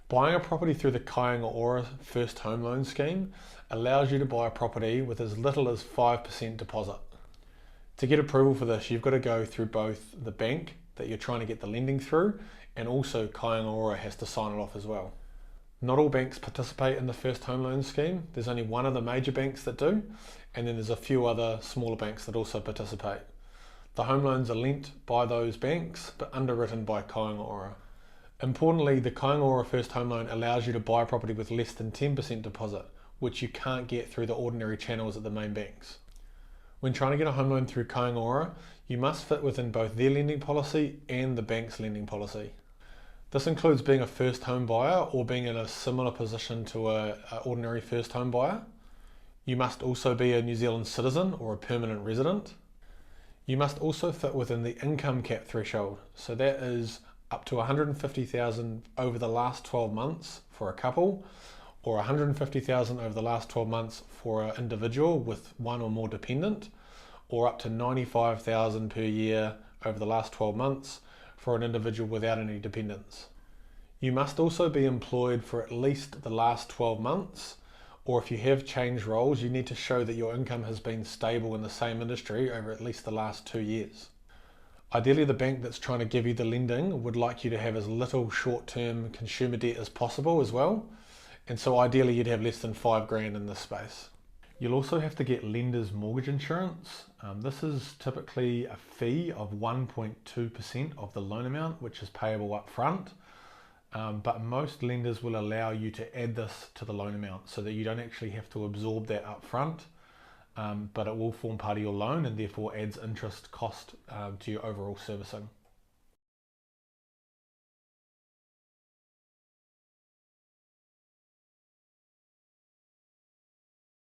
Buying a property through the Kainga Ora first home loan scheme allows you to buy a property with as little as 5% deposit. To get approval for this, you've got to go through both the bank that you're trying to get the lending through, and also Kainga Ora has to sign it off as well. Not all banks participate in the first home loan scheme. There's only one of the major banks that do, and then there's a few other smaller banks that also participate. The home loans are lent by those banks, but underwritten by Kainga Ora. Importantly, the Kainga Ora first home loan allows you to buy a property with less than 10% deposit, which you can't get through the ordinary channels at the main banks. When trying to get a home loan through Kainga Ora, you must fit within both their lending policy and the bank's lending policy. This includes being a first home buyer or being in a similar position to an ordinary first home buyer. You must also be a New Zealand citizen or a permanent resident. You must also fit within the income cap threshold, so that is up to 150,000 over the last 12 months for a couple, or 150,000 over the last 12 months for an individual with one or more dependent, or up to 95,000 per year over the last 12 months for an individual without any dependents. You must also be employed for at least the last 12 months, or if you have changed roles, you need to show that your income has been stable in the same industry over at least the last 2 years. Ideally, the bank that's trying to give you the lending would like you to have as little short-term consumer debt as possible as well. And so ideally you'd have less than $5,000 in this space. You'll also have to get lender's mortgage insurance. This is typically a fee of 1.2% of the loan amount, which is payable up front. But most lenders will allow you to add this to the loan amount so that you don't actually have to absorb that up front. But it will form part of your loan and therefore adds interest cost to your overall servicing.